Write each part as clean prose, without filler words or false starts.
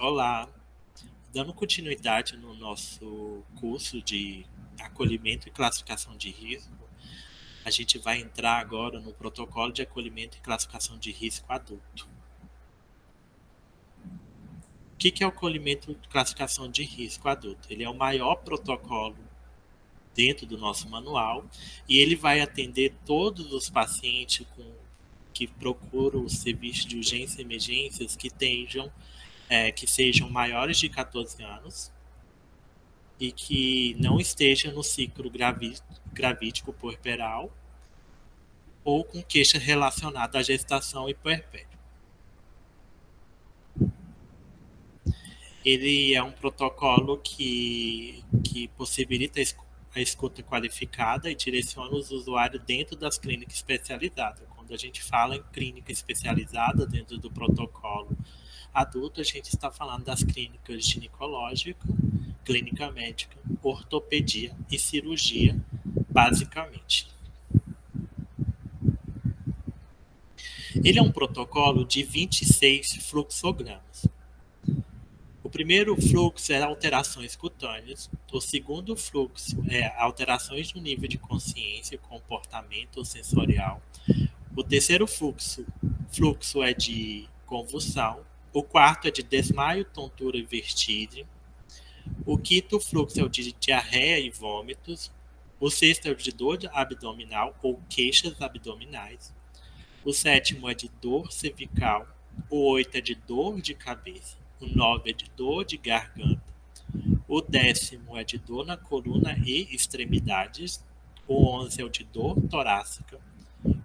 Olá, dando continuidade no nosso curso de acolhimento e classificação de risco, a gente vai entrar agora no protocolo de acolhimento e classificação de risco adulto. O que é o acolhimento e classificação de risco adulto? Ele é o maior protocolo dentro do nosso manual e ele vai atender todos os pacientes que procuram o serviço de urgência e emergências que sejam maiores de 14 anos e que não esteja no ciclo gravídico puerperal ou com queixa relacionada à gestação e puerpério. Ele é um protocolo que possibilita a escuta qualificada e direciona os usuários dentro das clínicas especializadas. Quando a gente fala em clínica especializada dentro do protocolo adulto, a gente está falando das clínicas ginecológica, clínica médica, ortopedia e cirurgia, basicamente. Ele é um protocolo de 26 fluxogramas. O primeiro fluxo é alterações cutâneas, o segundo fluxo é alterações no nível de consciência, comportamento ou sensorial, o terceiro fluxo é de convulsão, o quarto é de desmaio, tontura e vertigem, o quinto fluxo é o de diarreia e vômitos, o sexto é o de dor abdominal ou queixas abdominais, o sétimo é de dor cervical, o 8 é de dor de cabeça, o 9 é de dor de garganta, o 10º é de dor na coluna e extremidades, o 11 é o de dor torácica,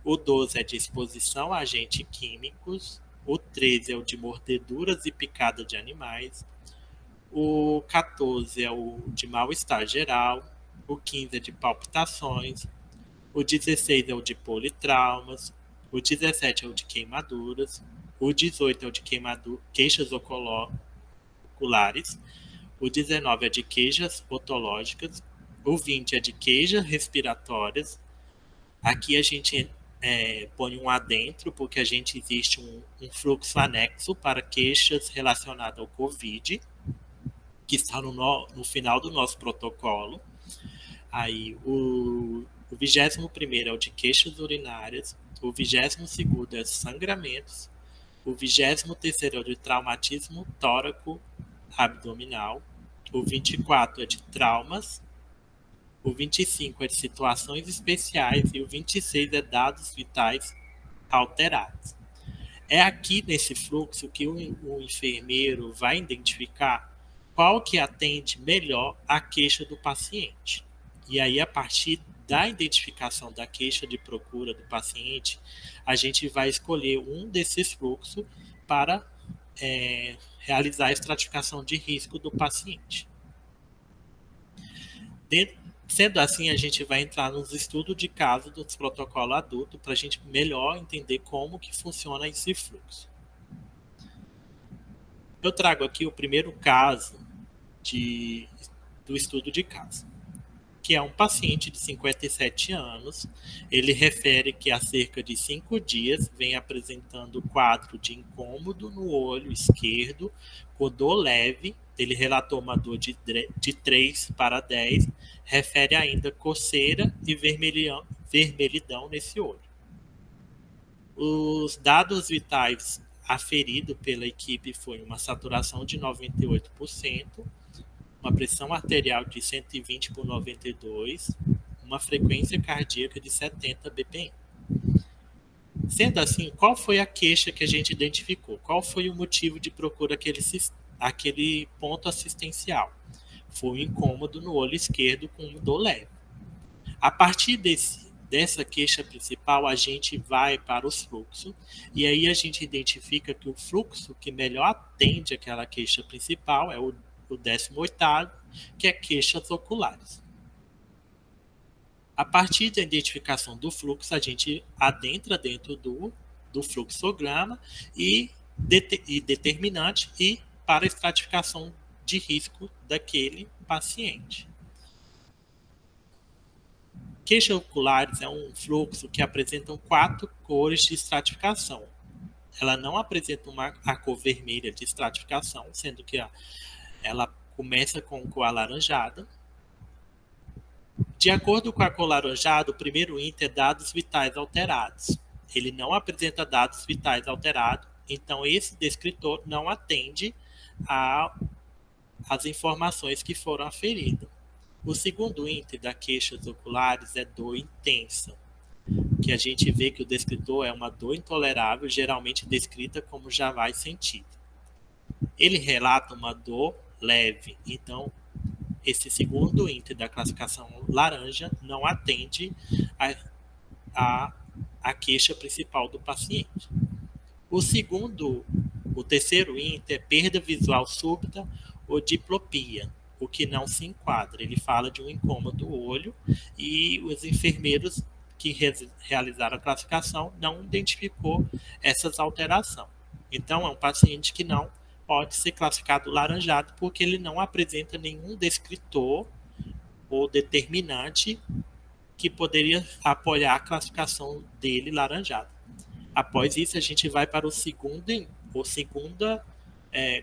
o 12 é de exposição a agentes químicos, o 13 é o de mordeduras e picada de animais, o 14 é o de mal-estar geral, o 15 é de palpitações, o 16 é o de politraumas, o 17 é o de queimaduras, o 18 é o de queixas oculares, o 19 é de queixas otológicas, o 20 é de queixas respiratórias. Aqui a gente põe um adentro, porque existe um fluxo anexo para queixas relacionadas ao COVID, que está no final do nosso protocolo. Aí o 21º é o de queixas urinárias, o 22º é de sangramentos, o 23º é o de traumatismo tóraco abdominal, o 24 é de traumas, o 25 é de situações especiais e o 26 é dados vitais alterados. É aqui nesse fluxo que o enfermeiro vai identificar qual que atende melhor a queixa do paciente. E aí, a partir da identificação da queixa de procura do paciente, a gente vai escolher um desses fluxos para realizar a estratificação de risco do paciente. Sendo assim, a gente vai entrar nos estudos de caso dos protocolos adulto para a gente melhor entender como que funciona esse fluxo. Eu trago aqui o primeiro caso do estudo de caso, que é um paciente de 57 anos. Ele refere que há cerca de 5 dias vem apresentando quadro de incômodo no olho esquerdo, com dor leve. Ele relatou uma dor de 3 para 10, refere ainda coceira e vermelhidão nesse olho. Os dados vitais aferidos pela equipe foi uma saturação de 98%, uma pressão arterial de 120 por 92, uma frequência cardíaca de 70 bpm. Sendo assim, qual foi a queixa que a gente identificou? Qual foi o motivo de procura aquele ponto assistencial? Foi um incômodo no olho esquerdo com dor leve. A partir dessa queixa principal, a gente vai para os fluxos, e aí a gente identifica que o fluxo que melhor atende aquela queixa principal é o 18º, que é queixas oculares. A partir da identificação do fluxo, a gente adentra dentro do fluxograma e determinante e para a estratificação de risco daquele paciente. Queixas oculares é um fluxo que apresenta 4 cores de estratificação. ela não apresenta a cor vermelha de estratificação, sendo que ela começa com cor alaranjada. De acordo com a cor alaranjada, o primeiro índice é dados vitais alterados. Ele não apresenta dados vitais alterados, então esse descritor não atende às informações que foram aferidas. O segundo índice das queixas oculares é dor intensa, que a gente vê que o descritor é uma dor intolerável, geralmente descrita como jamais sentida. Ele relata uma dor leve, então esse segundo índice da classificação laranja não atende a queixa principal do paciente. O terceiro índice é perda visual súbita ou diplopia, o que não se enquadra. Ele fala de um incômodo do olho e os enfermeiros que realizaram a classificação não identificou essas alterações. Então, é um paciente que não pode ser classificado laranjado porque ele não apresenta nenhum descritor ou determinante que poderia apoiar a classificação dele laranjado. Após isso, a gente vai para segunda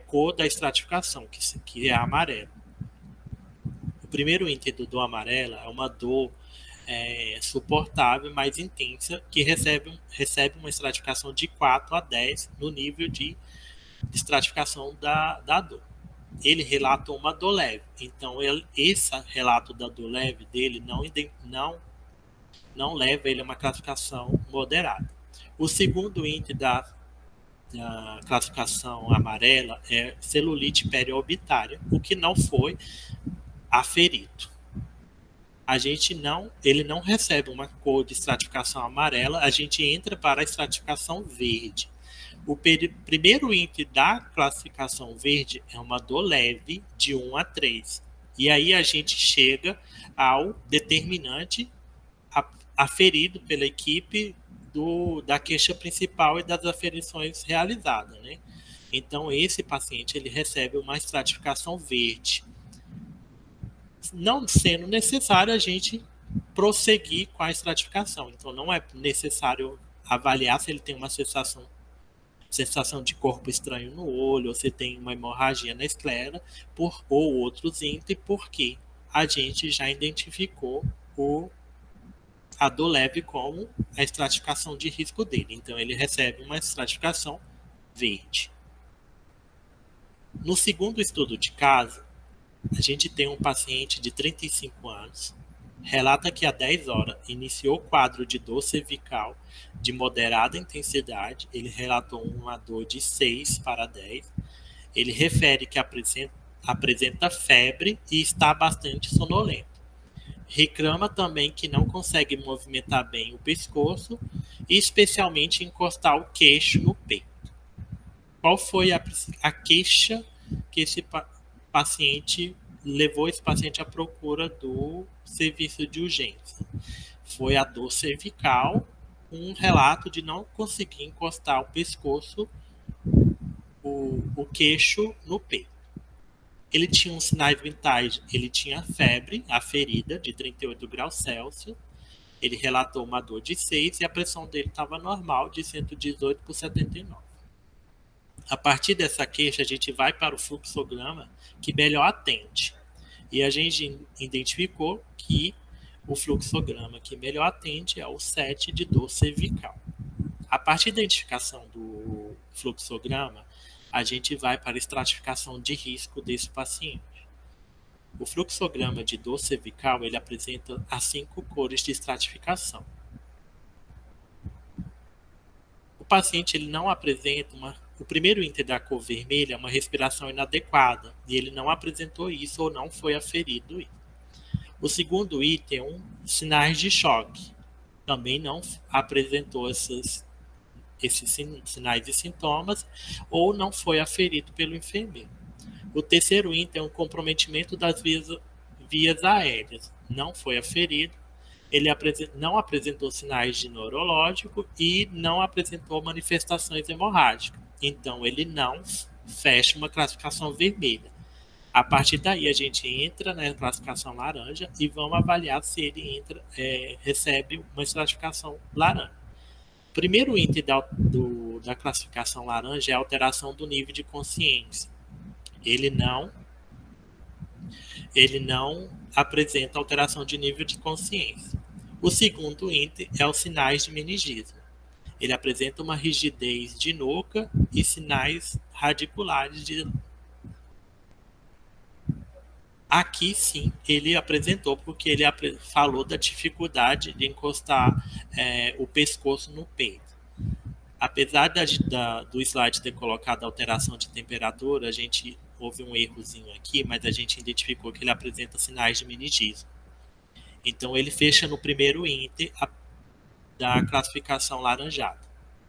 cor da estratificação, que é a amarela. O primeiro índice do dor amarela é uma dor suportável, mais intensa, que recebe uma estratificação de 4 a 10 no nível de estratificação da dor. Ele relata uma dor leve, então esse relato da dor leve dele não leva ele a uma classificação moderada. O segundo índice da classificação amarela é celulite periorbitária, o que não foi aferido. Ele não recebe uma cor de estratificação amarela, a gente entra para a estratificação verde. O primeiro índice da classificação verde é uma dor leve de 1 a 3. E aí a gente chega ao determinante aferido pela equipe da queixa principal e das aferições realizadas, né? Então, esse paciente ele recebe uma estratificação verde. Não sendo necessário a gente prosseguir com a estratificação. Então, não é necessário avaliar se ele tem uma sensação de corpo estranho no olho, ou se tem uma hemorragia na esclera, ou outros índices, porque a gente já identificou a dor leve como a estratificação de risco dele. Então, ele recebe uma estratificação verde. No segundo estudo de caso, a gente tem um paciente de 35 anos, relata que há 10 horas iniciou o quadro de dor cervical de moderada intensidade. Ele relatou uma dor de 6 para 10. Ele refere que apresenta febre e está bastante sonolento. Reclama também que não consegue movimentar bem o pescoço e especialmente encostar o queixo no peito. Qual foi a queixa que esse paciente levou esse paciente à procura do serviço de urgência? Foi a dor cervical, um relato de não conseguir encostar o pescoço, o queixo no peito. Ele tinha uns sinais vitais, ele tinha febre aferida de 38 graus Celsius, ele relatou uma dor de 6 e a pressão dele estava normal, de 118 por 79. A partir dessa queixa, a gente vai para o fluxograma que melhor atende. E a gente identificou que o fluxograma que melhor atende é o 7 de dor cervical. A partir da identificação do fluxograma, a gente vai para a estratificação de risco desse paciente. O fluxograma de dor cervical ele apresenta as 5 cores de estratificação. O paciente ele não apresenta o primeiro índice da cor vermelha é uma respiração inadequada, e ele não apresentou isso ou não foi aferido isso. O segundo item é sinais de choque. Também não apresentou esses sinais e sintomas ou não foi aferido pelo enfermeiro. O terceiro item é um comprometimento das vias aéreas. Não foi aferido. Ele não apresentou sinais de neurológico e não apresentou manifestações hemorrágicas. Então, ele não fecha uma classificação vermelha. A partir daí, a gente entra na classificação laranja e vamos avaliar se ele recebe uma classificação laranja. primeiro item da classificação laranja é a alteração do nível de consciência. Ele não apresenta alteração de nível de consciência. O segundo item é os sinais de meningismo. Ele apresenta uma rigidez de nuca e sinais radiculares de... Aqui sim ele apresentou, porque ele falou da dificuldade de encostar o pescoço no peito. Apesar do slide ter colocado alteração de temperatura, a gente houve um errozinho aqui, mas a gente identificou que ele apresenta sinais de meningismo. Então ele fecha no primeiro item da classificação laranjada.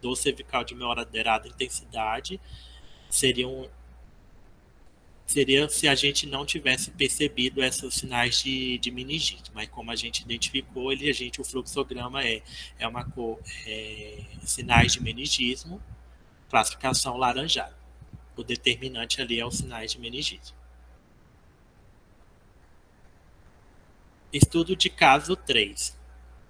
Dor cervical de moderada intensidade seria se a gente não tivesse percebido esses sinais de meningite, mas como a gente identificou, o fluxograma é sinais de meningismo, classificação laranjada. O determinante ali é os sinais de meningismo. Estudo de caso 3.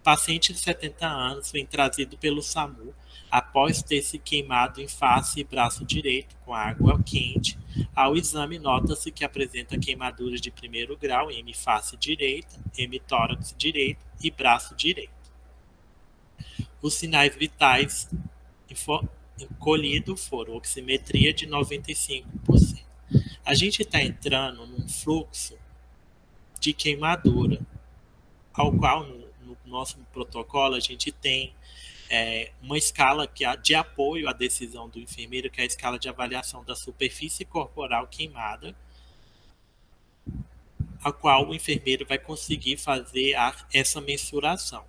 Paciente de 70 anos vem trazido pelo SAMU após ter se queimado em face e braço direito com água quente. Ao exame, nota-se que apresenta queimaduras de primeiro grau em face direita, hemitórax direito e braço direito. Os sinais vitais colhidos foram oximetria de 95%. A gente está entrando num fluxo de queimadura, ao qual no nosso protocolo a gente tem uma escala de apoio à decisão do enfermeiro, que é a escala de avaliação da superfície corporal queimada, a qual o enfermeiro vai conseguir fazer essa mensuração.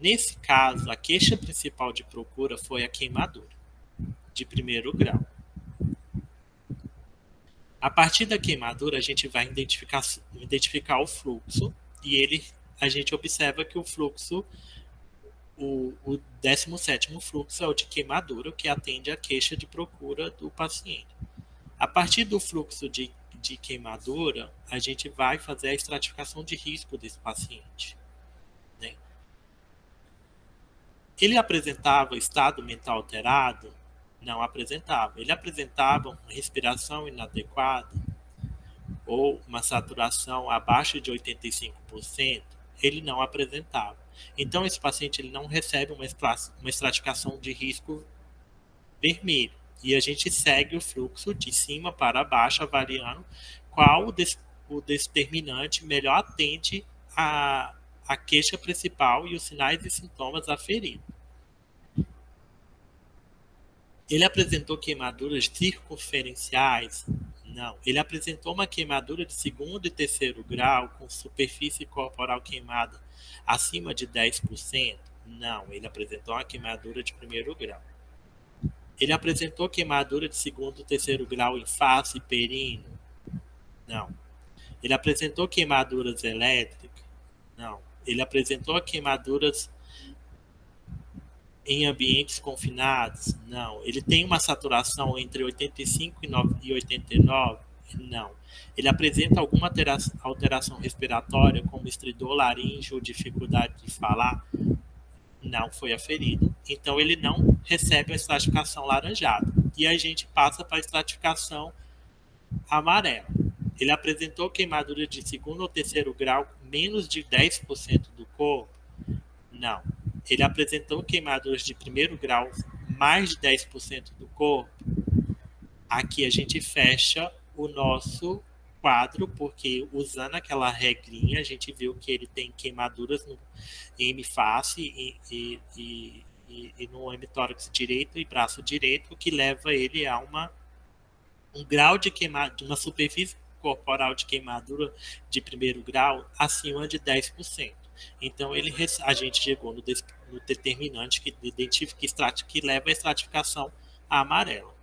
Nesse caso, a queixa principal de procura foi a queimadura de primeiro grau. A partir da queimadura, a gente vai identificar o fluxo e a gente observa que o fluxo, o 17º fluxo é o de queimadura, que atende à queixa de procura do paciente. A partir do fluxo de queimadura, a gente vai fazer a estratificação de risco desse paciente. Né? Ele apresentava estado mental alterado? Não apresentava. Ele apresentava uma respiração inadequada ou uma saturação abaixo de 85%? Ele não apresentava. Então, esse paciente ele não recebe uma estratificação de risco vermelho. E a gente segue o fluxo de cima para baixo, avaliando qual o determinante melhor atende a queixa principal e os sinais e sintomas aferidos. Ele apresentou queimaduras circunferenciais? Não. Ele apresentou uma queimadura de segundo e terceiro grau com superfície corporal queimada acima de 10%? Não. Ele apresentou uma queimadura de primeiro grau. Ele apresentou queimadura de segundo e terceiro grau em face e períneo? Não. Ele apresentou queimaduras elétricas? Não. Ele apresentou queimaduras em ambientes confinados? Não. Ele tem uma saturação entre 85 e 89? Não. Ele apresenta alguma alteração respiratória, como estridor laríngeo ou dificuldade de falar? Não foi aferido. Então, ele não recebe a estratificação laranjada. E a gente passa para a estratificação amarela. Ele apresentou queimadura de segundo ou terceiro grau, menos de 10% do corpo? Não. Ele apresentou queimaduras de primeiro grau, mais de 10% do corpo? Aqui a gente fecha o nosso quadro, porque usando aquela regrinha, a gente viu que ele tem queimaduras em hemiface e no hemitórax direito e braço direito, que leva ele a um grau de queimadura, uma superfície corporal de queimadura de primeiro grau acima de 10%. Então, a gente chegou no determinante que identifica que leva a estratificação amarela.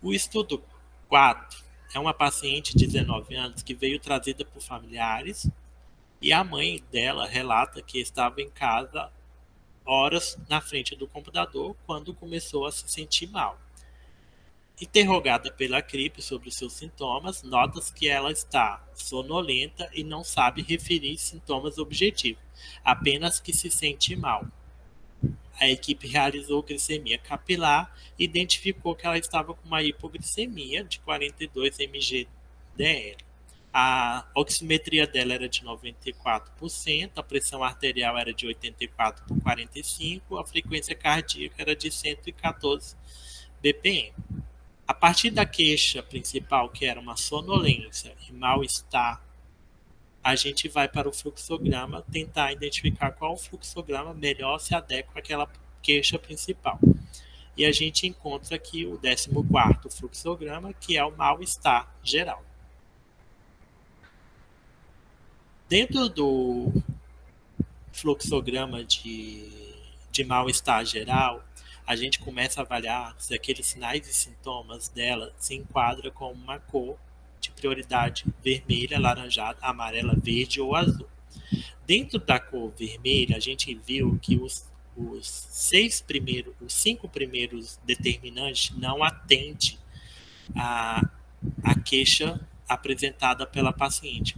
O estudo 4 é uma paciente de 19 anos que veio trazida por familiares e a mãe dela relata que estava em casa horas na frente do computador quando começou a se sentir mal. Interrogada pela CRIP sobre os seus sintomas, nota-se que ela está sonolenta e não sabe referir sintomas objetivos, apenas que se sente mal. A equipe realizou glicemia capilar e identificou que ela estava com uma hipoglicemia de 42 mg/dl. A oximetria dela era de 94%, a pressão arterial era de 84 por 45, a frequência cardíaca era de 114 BPM. A partir da queixa principal, que era uma sonolência e mal-estar, a gente vai para o fluxograma tentar identificar qual fluxograma melhor se adequa àquela queixa principal. E a gente encontra aqui o 14º fluxograma, que é o mal-estar geral. Dentro do fluxograma de mal-estar geral, a gente começa a avaliar se aqueles sinais e sintomas dela se enquadram com uma cor de prioridade vermelha, laranjada, amarela, verde ou azul. Dentro da cor vermelha, a gente viu que os 5 primeiros determinantes não atendem a queixa apresentada pela paciente.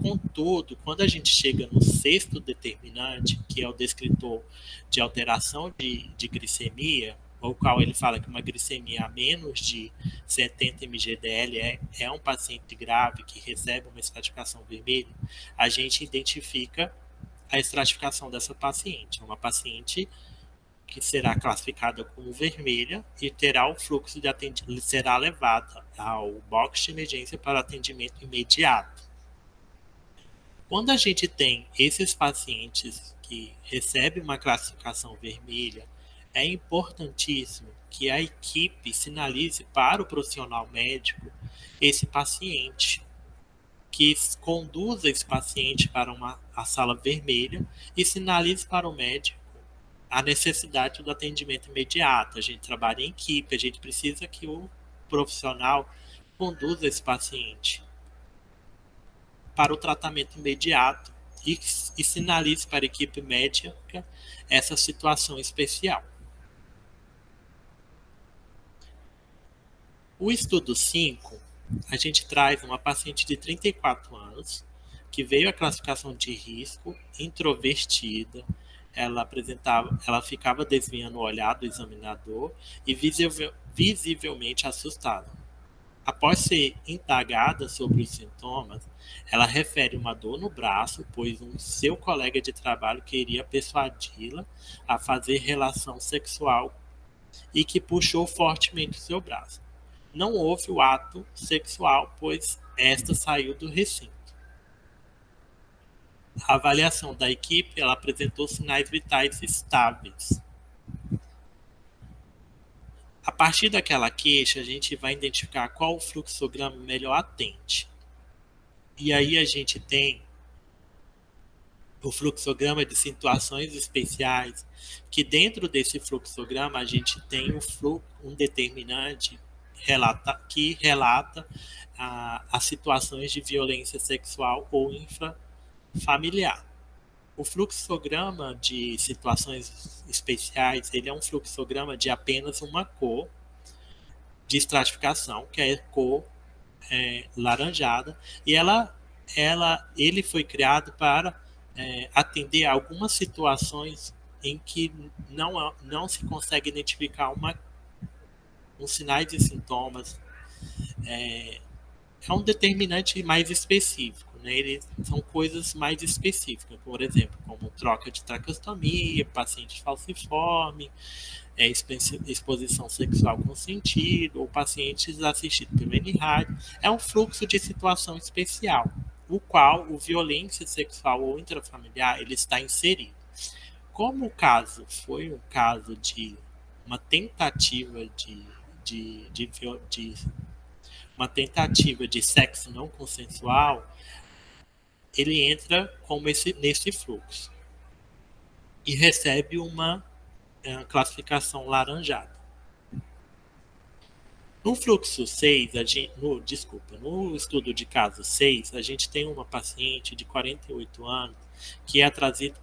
Contudo, quando a gente chega no 6º determinante, que é o descritor de alteração de glicemia, o qual ele fala que uma glicemia a menos de 70 mg/dl é um paciente grave que recebe uma estratificação vermelha, a gente identifica a estratificação dessa paciente. É uma paciente que será classificada como vermelha e terá o fluxo de atendimento, será levada ao box de emergência para atendimento imediato. Quando a gente tem esses pacientes que recebem uma classificação vermelha, é importantíssimo que a equipe sinalize para o profissional médico esse paciente, que conduza esse paciente para a sala vermelha e sinalize para o médico a necessidade do atendimento imediato. A gente trabalha em equipe, a gente precisa que o profissional conduza esse paciente para o tratamento imediato e sinalize para a equipe médica essa situação especial. O estudo 5, a gente traz uma paciente de 34 anos que veio à classificação de risco, introvertida, ela ficava desviando o olhar do examinador e visivelmente assustada. Após ser indagada sobre os sintomas, ela refere uma dor no braço, pois seu colega de trabalho queria persuadi-la a fazer relação sexual e que puxou fortemente o seu braço. Não houve o ato sexual, pois esta saiu do recinto. A avaliação da equipe, ela apresentou sinais vitais estáveis. A partir daquela queixa, a gente vai identificar qual o fluxograma melhor atende. E aí a gente tem o fluxograma de situações especiais, que dentro desse fluxograma a gente tem um determinante que relata as situações de violência sexual ou intrafamiliar. O fluxograma de situações especiais, ele é um fluxograma de apenas uma cor de estratificação, que é a cor laranjada, e ele foi criado para atender a algumas situações em que não se consegue identificar um sinais e sintomas. É um determinante mais específico, né? São coisas mais específicas, por exemplo, como troca de tracostomia, paciente falciforme, exposição sexual consentida, ou pacientes assistidos pelo NRAD. É um fluxo de situação especial, o qual o violência sexual ou intrafamiliar ele está inserido. Como o caso foi um caso de uma tentativa uma tentativa de sexo não consensual, ele entra como nesse fluxo e recebe uma classificação laranjada. No fluxo 6, no estudo de caso 6, a gente tem uma paciente de 48 anos que é trazida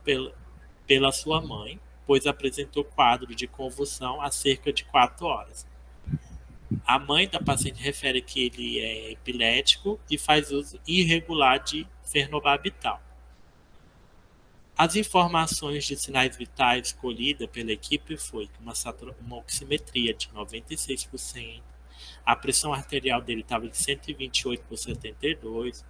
pela sua mãe, pois apresentou quadro de convulsão há cerca de 4 horas. A mãe da paciente refere que ele é epilético e faz uso irregular de fenobarbital. As informações de sinais vitais escolhidas pela equipe foi uma oximetria de 96%, a pressão arterial dele estava de 128 por 72,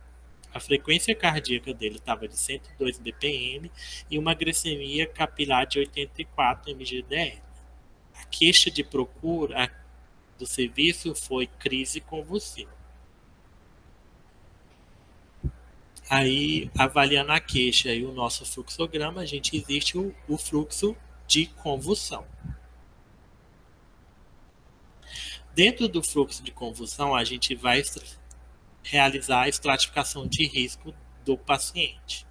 a frequência cardíaca dele estava de 102 bpm e uma glicemia capilar de 84 mg/dl. A queixa de procura do serviço foi crise convulsiva. Aí, avaliando a queixa e o nosso fluxograma, a gente existe o fluxo de convulsão. Dentro do fluxo de convulsão, a gente vai realizar a estratificação de risco do paciente.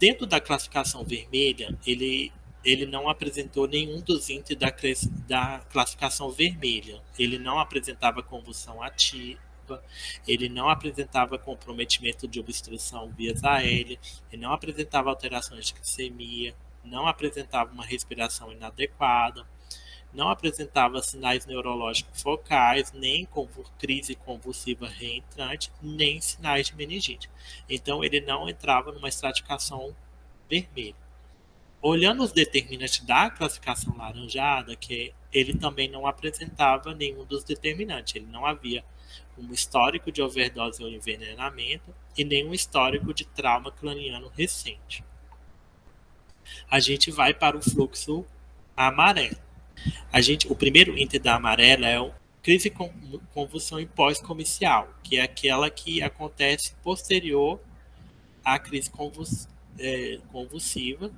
Dentro da classificação vermelha, ele não apresentou nenhum dos índices da classificação vermelha. Ele não apresentava convulsão ativa, ele não apresentava comprometimento de obstrução vias aéreas, ele não apresentava alterações de glicemia, não apresentava uma respiração inadequada, não apresentava sinais neurológicos focais, nem crise convulsiva reentrante, nem sinais de meningite. Então, ele não entrava numa estratificação vermelha. Olhando os determinantes da classificação laranjada, que ele também não apresentava nenhum dos determinantes. Ele não havia um histórico de overdose ou envenenamento e nenhum histórico de trauma craniano recente. A gente vai para o fluxo amarelo. O primeiro índice da amarela é o crise convulsão em pós-comicial, que é aquela que acontece posterior à crise convulsiva,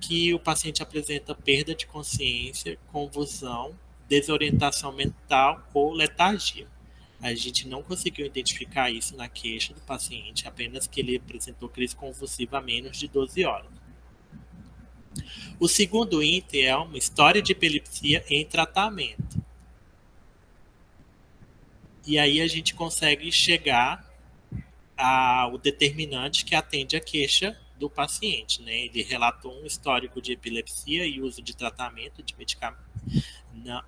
que o paciente apresenta perda de consciência, convulsão, desorientação mental ou letargia. A gente não conseguiu identificar isso na queixa do paciente, apenas que ele apresentou crise convulsiva há menos de 12 horas. O segundo item é uma história de epilepsia em tratamento. E aí a gente consegue chegar ao determinante que atende a queixa do paciente, né? Ele relatou um histórico de epilepsia e uso de tratamento de medicamento,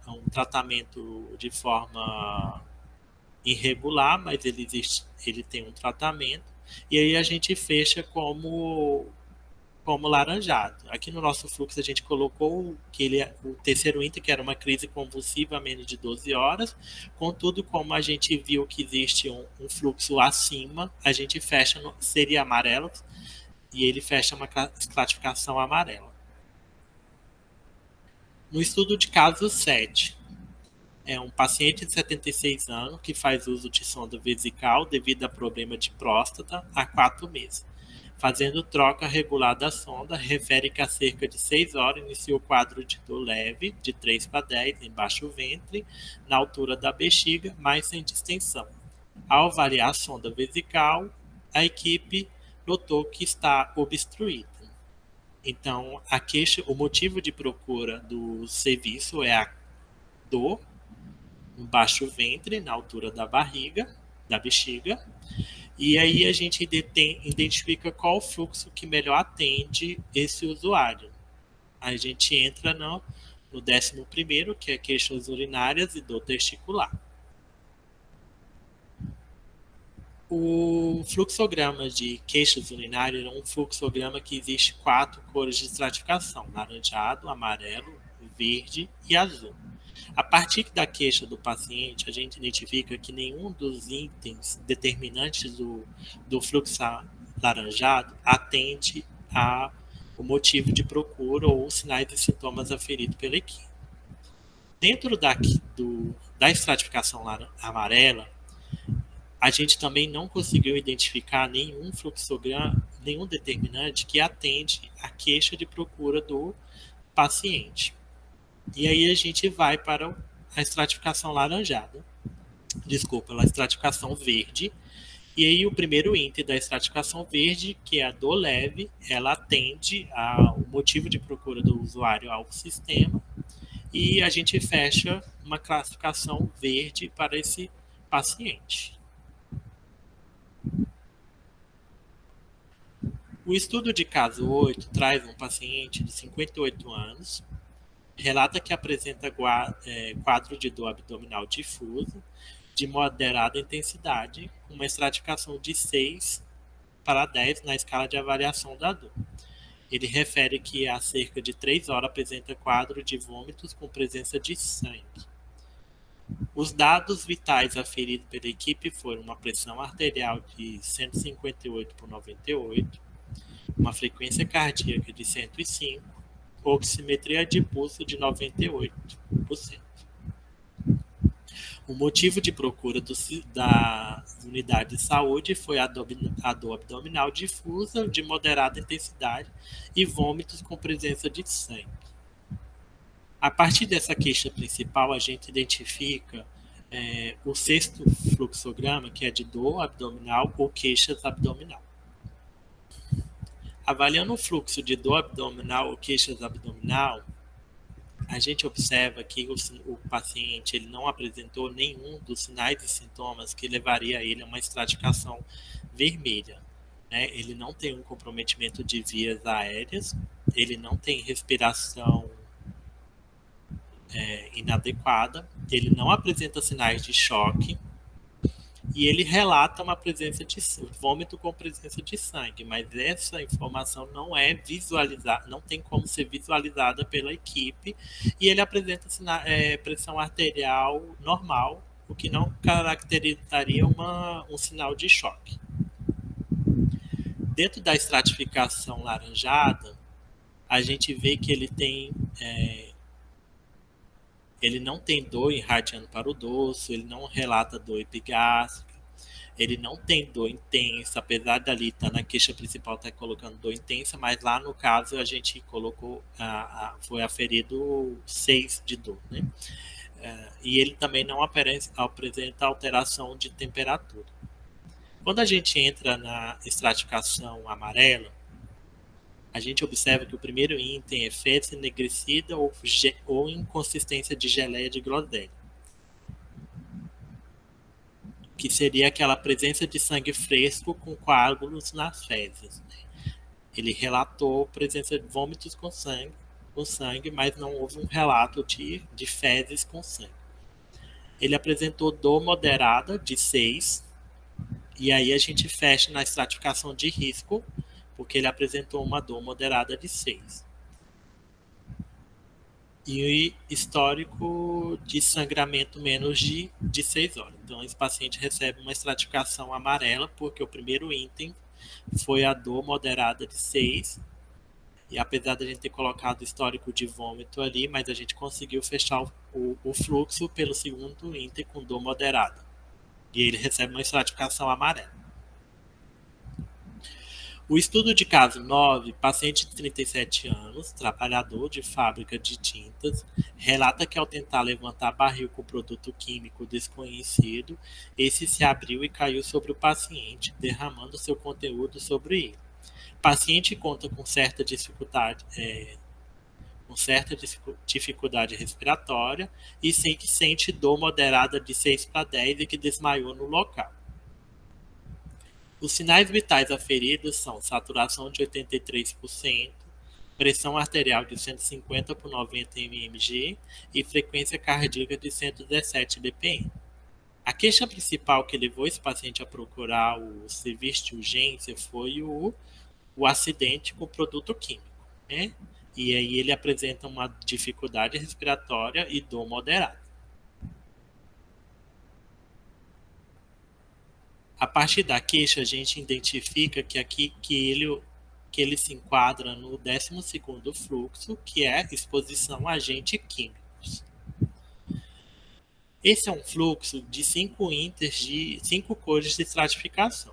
um tratamento de forma irregular, mas ele tem um tratamento, e aí a gente fecha como laranjado. Aqui no nosso fluxo a gente colocou que ele é o terceiro item, que era uma crise convulsiva a menos de 12 horas. Contudo, como a gente viu que existe um fluxo acima, a gente fecha, seria amarelo, e ele fecha uma classificação amarela. No estudo de caso 7, é um paciente de 76 anos que faz uso de sonda vesical devido a problema de próstata há 4 meses. Fazendo troca regular da sonda, refere que há cerca de 6 horas iniciou o quadro de dor leve, de 3 para 10, em baixo ventre, na altura da bexiga, mas sem distensão. Ao avaliar a sonda vesical, a equipe notou que está obstruída. Então, a queixa, o motivo de procura do serviço é a dor no baixo ventre, na altura da barriga, da bexiga, e aí a gente identifica qual o fluxo que melhor atende esse usuário. A gente entra no 11º, que é queixas urinárias e dor testicular. O fluxograma de queixas urinárias é um fluxograma que existe 4 cores de estratificação: laranjado, amarelo, verde e azul. A partir da queixa do paciente, a gente identifica que nenhum dos itens determinantes do fluxo laranjado atende ao motivo de procura ou os sinais e sintomas aferidos pela equipe. Dentro da estratificação amarela, a gente também não conseguiu identificar nenhum fluxograma, nenhum determinante que atende a queixa de procura do paciente. E aí a gente vai para a estratificação laranjada. Desculpa, a estratificação verde. E aí o primeiro item da estratificação verde, que é a dor leve, ela atende ao motivo de procura do usuário ao sistema. E a gente fecha uma classificação verde para esse paciente. O estudo de caso 8 traz um paciente de 58 anos, relata que apresenta quadro de dor abdominal difuso, de moderada intensidade, com uma estratificação de 6 para 10 na escala de avaliação da dor. Ele refere que há cerca de 3 horas apresenta quadro de vômitos com presença de sangue. Os dados vitais aferidos pela equipe foram uma pressão arterial de 158 por 98, uma frequência cardíaca de 105, oximetria de pulso de 98%. O motivo de procura da unidade de saúde foi a dor abdominal difusa de moderada intensidade e vômitos com presença de sangue. A partir dessa queixa principal, a gente identifica o sexto fluxograma, que é de dor abdominal ou queixas abdominal. Avaliando o fluxo de dor abdominal ou queixas abdominal, a gente observa que o paciente ele não apresentou nenhum dos sinais e sintomas que levaria ele a uma estratificação vermelha. Né? Ele não tem um comprometimento de vias aéreas, ele não tem respiração inadequada, ele não apresenta sinais de choque e ele relata uma presença de vômito com presença de sangue, mas essa informação não é visualizada, não tem como ser visualizada pela equipe e ele apresenta pressão arterial normal, o que não caracterizaria um sinal de choque. Dentro da estratificação laranjada, a gente vê que ele tem ele não tem dor irradiando para o dorso, ele não relata dor epigástrica, ele não tem dor intensa, apesar dali estar na queixa principal estar colocando dor intensa, mas lá no caso a gente colocou, foi aferido 6 de dor, né? E ele também não apresenta alteração de temperatura. Quando a gente entra na estratificação amarela, a gente observa que o primeiro item é fezes enegrecida ou inconsistência de geleia de groselha, que seria aquela presença de sangue fresco com coágulos nas fezes. Né? Ele relatou presença de vômitos com sangue, mas não houve um relato de fezes com sangue. Ele apresentou dor moderada de 6, e aí a gente fecha na estratificação de risco, porque ele apresentou uma dor moderada de 6. E histórico de sangramento menos de 6 horas. Então, esse paciente recebe uma estratificação amarela, porque o primeiro item foi a dor moderada de 6. E apesar de a gente ter colocado histórico de vômito ali, mas a gente conseguiu fechar o fluxo pelo segundo item com dor moderada. E ele recebe uma estratificação amarela. O estudo de caso 9, paciente de 37 anos, trabalhador de fábrica de tintas, relata que ao tentar levantar barril com produto químico desconhecido, esse se abriu e caiu sobre o paciente, derramando seu conteúdo sobre ele. O paciente conta com certa dificuldade respiratória e sente dor moderada de 6 para 10 e que desmaiou no local. Os sinais vitais aferidos são saturação de 83%, pressão arterial de 150 por 90 mmHg e frequência cardíaca de 117 bpm. A queixa principal que levou esse paciente a procurar o serviço de urgência foi o acidente com produto químico, né? E aí ele apresenta uma dificuldade respiratória e dor moderada. A partir da queixa, a gente identifica que ele se enquadra no 12º fluxo, que é exposição a agentes químicos. Esse é um fluxo de 5 inters de 5 cores de estratificação.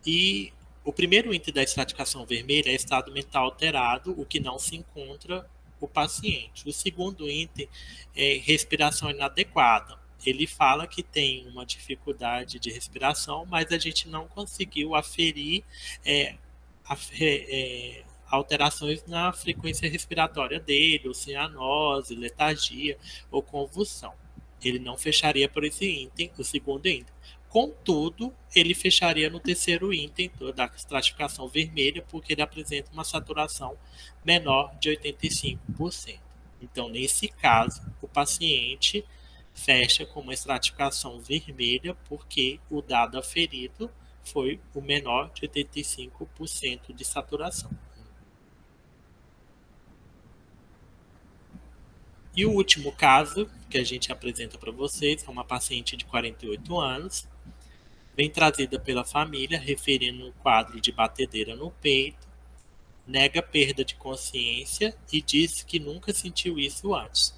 E o primeiro inter da estratificação vermelha é estado mental alterado, o que não se encontra o paciente. O segundo inter é respiração inadequada. Ele fala que tem uma dificuldade de respiração, mas a gente não conseguiu aferir alterações na frequência respiratória dele, ou cianose, letargia ou convulsão. Ele não fecharia por esse item, o segundo item. Contudo, ele fecharia no terceiro item da estratificação vermelha, porque ele apresenta uma saturação menor de 85%. Então, nesse caso, o paciente fecha com uma estratificação vermelha, porque o dado aferido foi o menor de 85% de saturação. E o último caso que a gente apresenta para vocês é uma paciente de 48 anos, bem trazida pela família, referindo um quadro de batedeira no peito, nega perda de consciência e diz que nunca sentiu isso antes.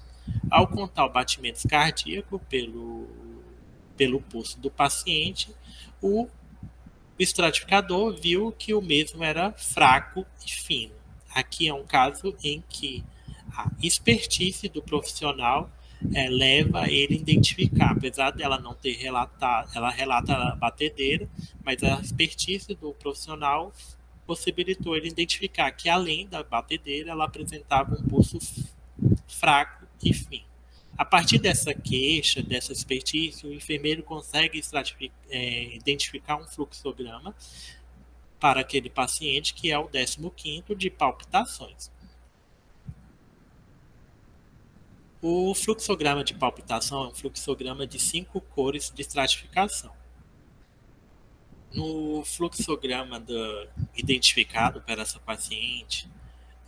Ao contar o batimento cardíaco pelo pulso do paciente, o estratificador viu que o mesmo era fraco e fino. Aqui é um caso em que a expertise do profissional leva ele a identificar, apesar dela não ter relatado, ela relata a batedeira, mas a expertise do profissional possibilitou ele identificar que além da batedeira ela apresentava um pulso fraco e fino. A partir dessa queixa, dessa expertise, o enfermeiro consegue identificar um fluxograma para aquele paciente, que é o 15º de palpitações. O fluxograma de palpitação é um fluxograma de 5 cores de estratificação. No fluxograma identificado para essa paciente,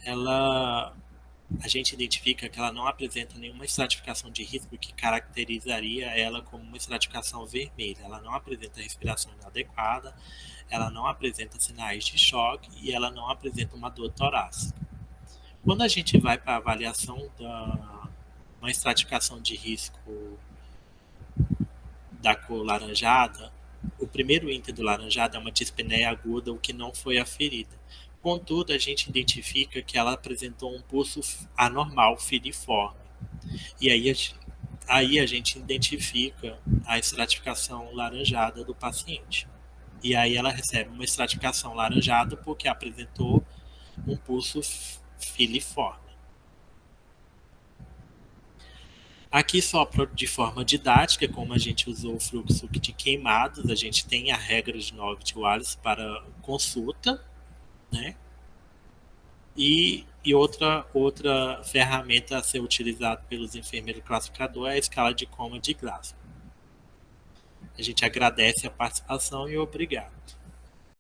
a gente identifica que ela não apresenta nenhuma estratificação de risco que caracterizaria ela como uma estratificação vermelha. Ela não apresenta respiração inadequada, ela não apresenta sinais de choque e ela não apresenta uma dor torácica. Quando a gente vai para a avaliação uma estratificação de risco da cor laranjada, o primeiro item do laranjado é uma dispneia aguda, o que não foi aferida. Contudo, a gente identifica que ela apresentou um pulso anormal, filiforme. E aí a gente identifica a estratificação laranjada do paciente. E aí ela recebe uma estratificação laranjada porque apresentou um pulso filiforme. Aqui só de forma didática, como a gente usou o fluxo de queimados, a gente tem a regra de Novice-Wallis para consulta, né? E outra ferramenta a ser utilizada pelos enfermeiros classificadores é a escala de coma de Glasgow. A gente agradece a participação e obrigado.